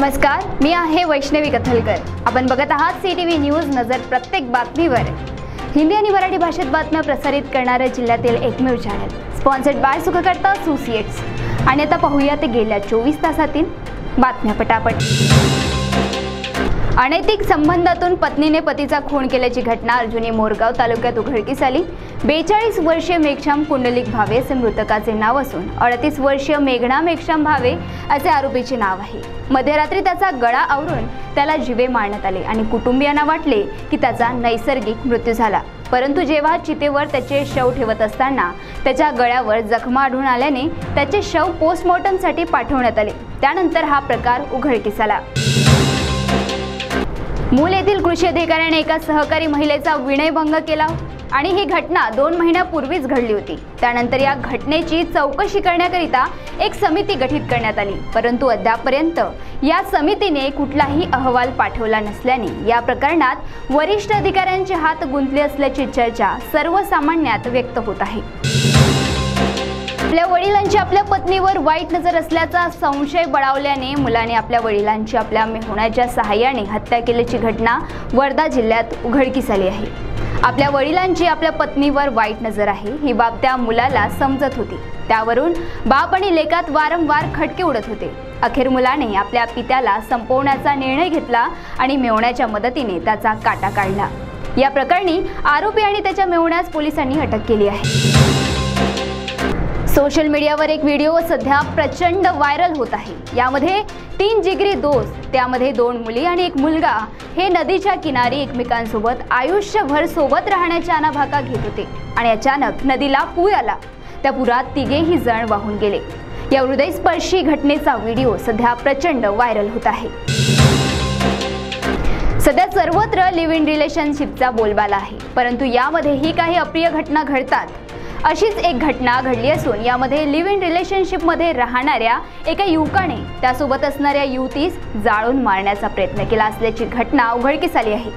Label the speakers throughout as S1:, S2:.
S1: नमस्कार, मी आहे वैष्णवी कथलकर। आपण बघत आहात सीटीव्ही न्यूज नजर प्रत्येक बातमीवर। हिंदी आणि मराठी भाषेत बातम्या प्रसारित करणारे जिल्ह्यातील एकमेव channel, sponsored by Sukhkarta associates. आणि आता पाहूया ते गेल्या 24 तासातील बातम्या पटापट। अनैतिक संबंधातून पत्नीने पतीचा खून केल्याची घटना अर्जुनी मोरगाव तालुक्यात उघडकीस आली। 42 वर्षीय मेघश्याम कुंडलिक भावे असे मृतकाचे नाव असून 38 वर्षीय मेघना मेघश्याम भावे असे आरोपीचे नाव आहे। मध्यरात्री त्याचा गळा आवरून त्याला जीवे मारण्यात आले आणि कुटुंबियांना वाटले की त्याचा नैसर्गिक मृत्यू झाला, परंतु जेव्हा चितेवर त्याचे शव ठेवत असताना त्याच्या गळ्यावर जखमा आढळून आल्याने त्याचे शव पोस्टमॉर्टमसाठी पाठवण्यात आले। त्यानंतर हा प्रकार उघडकीस आला। मूल येथील कृषी अधिकाऱ्याने एका सहकारी महिलेचा विनयभंग केला आणि ही घटना 2 महिन्यापूर्वीच घडली होती। त्यानंतर या घटनेची चौकशी करण्याकरिता एक समिती गठीत करण्यात आली, परंतु अद्यापपर्यंत या समितीने कुठलाही अहवाल पाठवला नसल्याने या प्रकरणात वरिष्ठ अधिकाऱ्यांचे हात गुंतले असल्याची चर्चा सर्वसामान्यात व्यक्त होत आहे। आपल्या वडिलांची आपल्या पत्नीवर वाईट नजर असल्याचा संशय बळावल्याने मुलाने आपल्या वडिलांची आपल्या मेहुण्याच्या सहाय्याने हत्या केल्याची घटना वर्धा जिल्ह्यात उघडकीस आली आहे। आपल्या वडिलांची आपल्या पत्नीवर वाईट नजर आहे ही बाब त्या मुलाला समजत होती। त्यावरून बाप आणि लेकात वारंवार खटके उडत होते। अखेर मुलाने आपल्या पित्याला संपवण्याचा निर्णय घेतला आणि मेहुण्याच्या मदतीने त्याचा काटा काढला। या प्रकरणी आरोपी आणि त्याच्या मेहुण्यास पोलिसांनी अटक केली आहे। सोशल मीडियावर एक व्हिडिओ सध्या प्रचंड व्हायरल होत आहे। यामध्ये 3 जिगरी दोस्त, त्यामध्ये 2 मुली आणि 1 मुलगा हे नदीच्या किनारी एकमेकांसोबत आयुष्यभर सोबत राहण्याच्या अनाभाका घेत होते आणि अचानक नदीला पूर आला। त्या पुरात तिघेही जण वाहून गेले। या हृदयस्पर्शी घटनेचा व्हिडिओ सध्या प्रचंड व्हायरल होत आहे। सध्या सर्वत्र लिव्ह इन रिलेशनशिपचा बोलबाला आहे, परंतु यामध्येही काही अप्रिय घटना घडतात। अशीच एक घटना घडली असून यामध्ये लिव्ह इन रिलेशनशिप मध्ये राहणाऱ्या एका युवकाने त्यासोबत असणाऱ्या युवतीस जाळून मारण्याचा प्रयत्न केला असल्याची घटना उघडकीस आली आहे।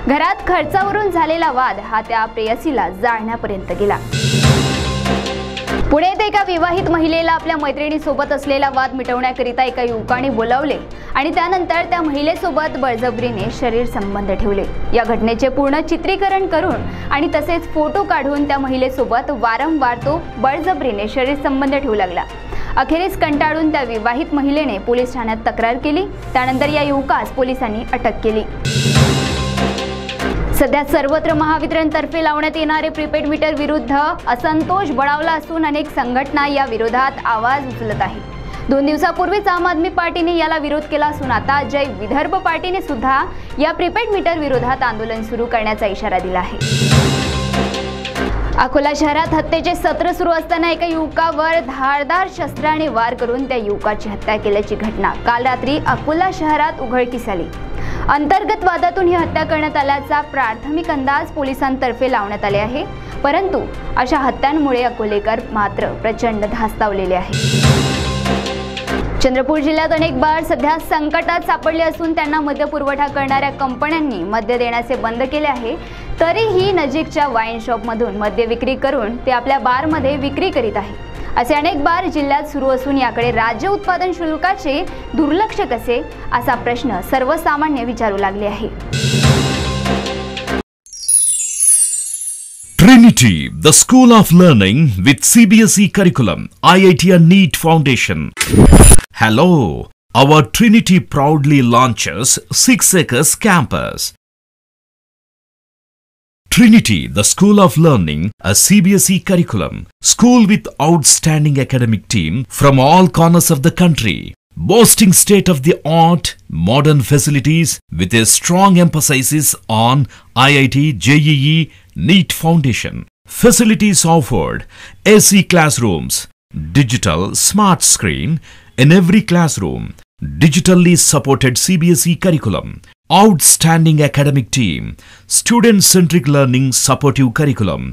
S1: घरात खर्चावरून झालेला वाद हा त्या प्रेयसीला जाळण्यापर्यंत गेला। पुणे येथे एका विवाहित महिलेला आपल्या मैत्रिणीसोबत असलेला वाद मिटवण्याकरिता एका युवकाने बोलावले आणि त्यानंतर त्या महिलेसोबत बळजबरीने शरीर संबंध ठेवले। या घटनेचे पूर्ण चित्रीकरण करून आणि तसेच फोटो काढून त्या महिलेसोबत वारंवार तो बळजबरीने शरीर संबंध ठेवू लागला। अखेरीस कंटाळून त्या विवाहित महिलेने पोलीस ठाण्यात तक्रार केली। त्यानंतर या युवकास पोलिसांनी अटक केली। सध्या सर्वत्र महावितरणतर्फे लावण्यात येणारे प्रीपेड मीटर विरुद्ध असंतोष बळावला असून अनेक संघटना या विरोधात आवाज उचलत आहेत। 2 दिवसापूर्वीच आम आदमी पार्टीने याला विरोध केला असून आता जय विदर्भ पार्टीने सुद्धा या प्रीपेड मीटर विरोधात आंदोलन सुरू करण्याचा इशारा दिला आहे। अकोला शहरात हत्येचे सत्र सुरू असताना एका युवकावर धारदार शस्त्राने वार करून त्या युवकाची हत्या केल्याची घटना काल रात्री अकोला शहरात उघडकीस आली। अंतर्गत वादातून ही हत्या करण्यात आल्याचा प्राथमिक अंदाज पोलिसांतर्फे लावण्यात आले आहे, परंतु अशा हत्यांमुळे अकोलेकर मात्र प्रचंड धास्तावलेले आहेत। चंद्रपूर जिल्ह्यात अनेक बार सध्या संकटात सापडले असून त्यांना मद्य पुरवठा करणाऱ्या कंपन्यांनी मद्य देण्याचे बंद केले आहे। तरीही नजीकच्या वाईन शॉपमधून मद्य विक्री करून ते आपल्या बारमध्ये विक्री करीत आहे। असे अनेक बार जिल्ह्यात सुरू असून याकडे राज्य उत्पादन शुल्काचे दुर्लक्ष कसे असा प्रश्न सर्वसामान्य विचारू लागले आहे।
S2: Trinity, the School of Learning with CBSE curriculum, IIT and NEET Foundation. Hello, our Trinity proudly launches 6 acres campus. Trinity, the School of Learning, a CBSE curriculum, school with outstanding academic team from all corners of the country, boasting state-of-the-art modern facilities with a strong emphasis on IIT, JEE, NEET Foundation. Facilities offered: AC classrooms, digital smart screen in every classroom, digitally supported CBSE curriculum, outstanding academic team, student-centric learning supportive curriculum,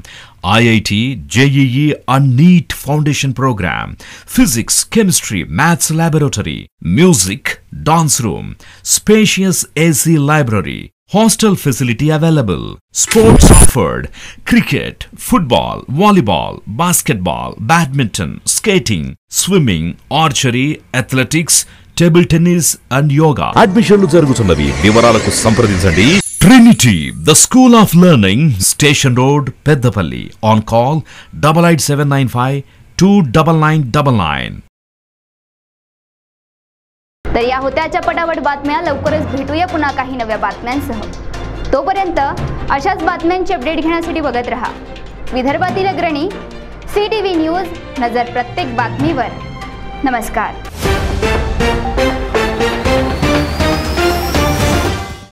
S2: IIT, JEE and NEET Foundation program, physics, chemistry, maths laboratory, music, dance room, spacious AC library, hostel facility available, sports offered: cricket, football, volleyball, basketball, badminton, skating, swimming, archery, athletics, table tennis and yoga అడ్మిషన్లు జరుగుతున్నవి. వివరాలకు సంప్రదించండి. Trinity the school of learning, station road, Peddapalli. On call 8875929999.
S1: तर या होत्या आजच्या पटापट बातम्या. लवकरच भेटूया पुन्हा काही नव्या बातम्यांसह. तोपर्यंत अशाच बातम्यांची अपडेट घेण्यासाठी बघत रहा विदर्भातील अग्रणी CTV न्यूज. नजर प्रत्येक बातमीवर. नमस्कार.